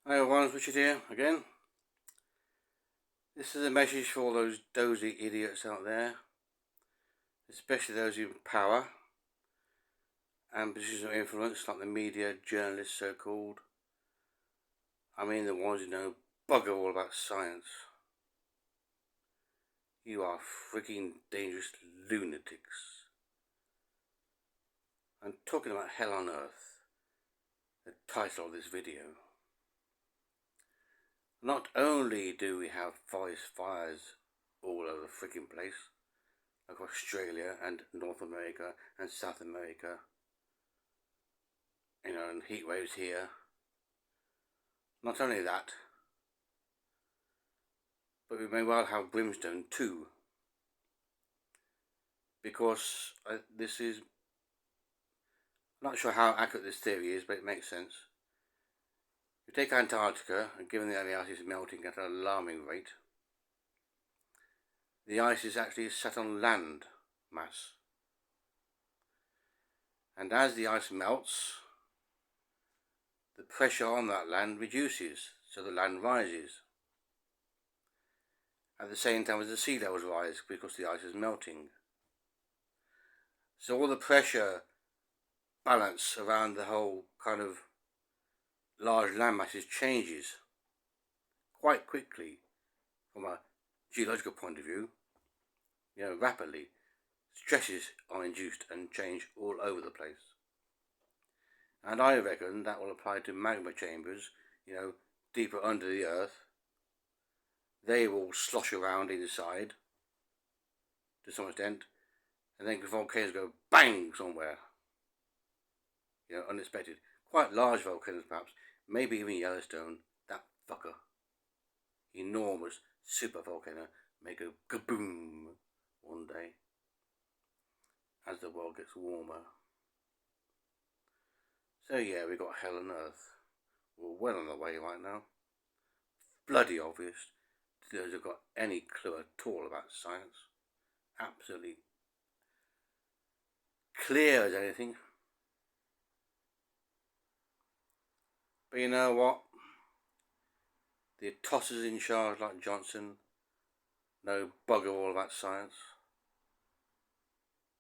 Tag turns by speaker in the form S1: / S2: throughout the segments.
S1: Hi everyone, Richard here again. This is a message for all those dozy idiots out there, especially those in power and positions of influence like the media, journalists so-called. I mean the ones who know bugger all about science. You are freaking dangerous lunatics. I'm talking about hell on earth, the title of this video. Not only do we have forest fires all over the freaking place, like Australia and North America and South America, and heat waves here. Not only that, but we may well have brimstone too, because this is, I'm not sure how accurate this theory is, but it makes sense. If you take Antarctica, and given that the ice is melting at an alarming rate, the ice is actually set on land mass. And as the ice melts, the pressure on that land reduces, so the land rises. At the same time as the sea levels rise, because the ice is melting. So all the pressure balance around the whole kind of large land masses changes quite quickly from a geological point of view, rapidly. Stresses are induced and change all over the place. And I reckon that will apply to magma chambers, deeper under the earth. They will slosh around inside to some extent, and then volcanoes go bang somewhere, unexpected. Quite large volcanoes perhaps, maybe even Yellowstone, that fucker. Enormous super volcano may go kaboom one day as the world gets warmer. So yeah, we got hell on earth. We're well on the way right now. Bloody obvious to those who've got any clue at all about science. Absolutely clear as anything. But you know what? The tossers in charge like Johnson know bugger all about science.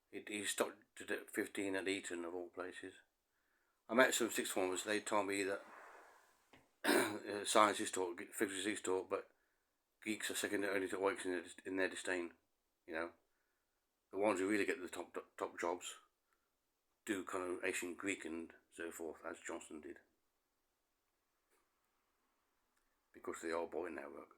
S1: He stopped at 15 at Eton of all places. I met some sixth formers. They told me that science is taught, physics is taught, but geeks are second only to oaks in their disdain. The ones who really get the top jobs do kind of ancient Greek and so forth, as Johnson did, because of the old boy network.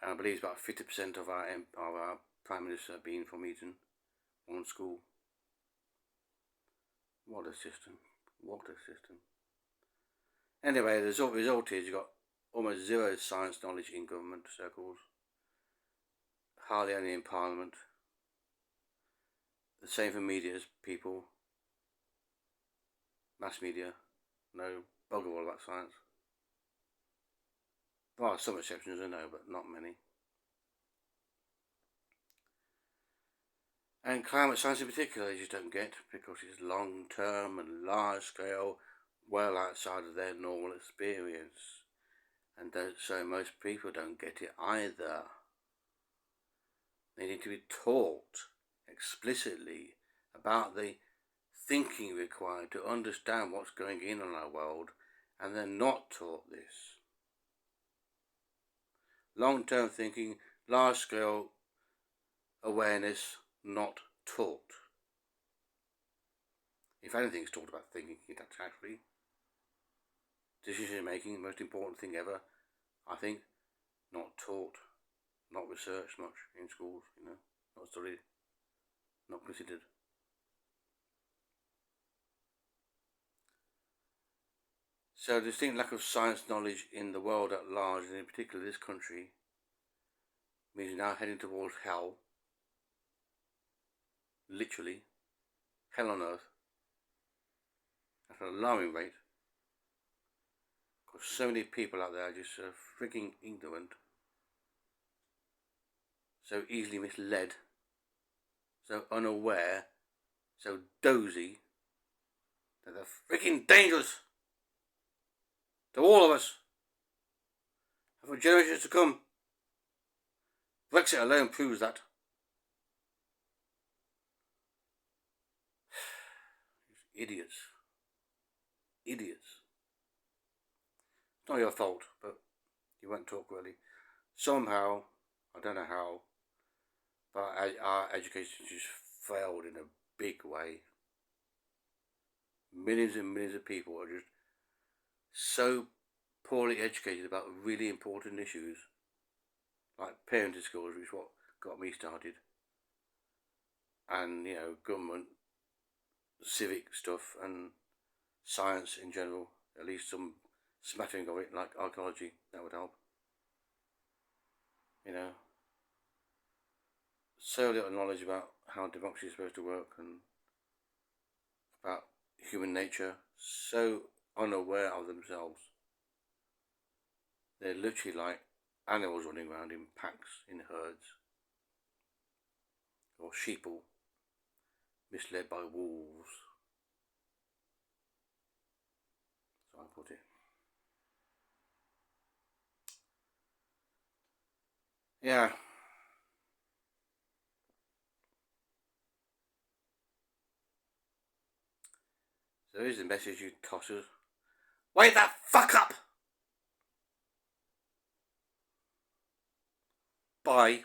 S1: And I believe it's about 50% of our prime minister being from Eton, one school. What a system! What a system! Anyway, the result is you've got almost zero science knowledge in government circles, hardly any in Parliament. The same for media people, mass media, no bugger all about science. There are some exceptions, I know, but not many. And climate science in particular, they just don't get, because it's long-term and large-scale, well outside of their normal experience. And so most people don't get it either. They need to be taught explicitly about the thinking required to understand what's going on in our world, and they're not taught this. Long-term thinking, large-scale awareness, not taught. If anything's taught about thinking, that's actually decision making, the most important thing ever, I think. Not taught, not researched much in schools, not studied, not considered. So the distinct lack of science knowledge in the world at large, and in particular this country, means we're now heading towards hell. Literally, hell on earth, at an alarming rate. Because so many people out there are just so freaking ignorant, so easily misled, so unaware, so dozy, that they're freaking dangerous. to all of us, and for generations to come. Brexit alone proves that. Idiots. Idiots. It's not your fault, but you won't talk really. Somehow, I don't know how, but our education just failed in a big way. Millions and millions of people are just so poorly educated about really important issues, like parenting skills, which is what got me started, and government, civic stuff, and science in general. At least some smattering of it, like archaeology, that would help. So little knowledge about how democracy is supposed to work and about human nature. So unaware of themselves. They're literally like animals running around in packs, in herds, or sheeple misled by wolves. So I put it. Yeah. So here's the message, you tossers. Wake that fuck up! Bye.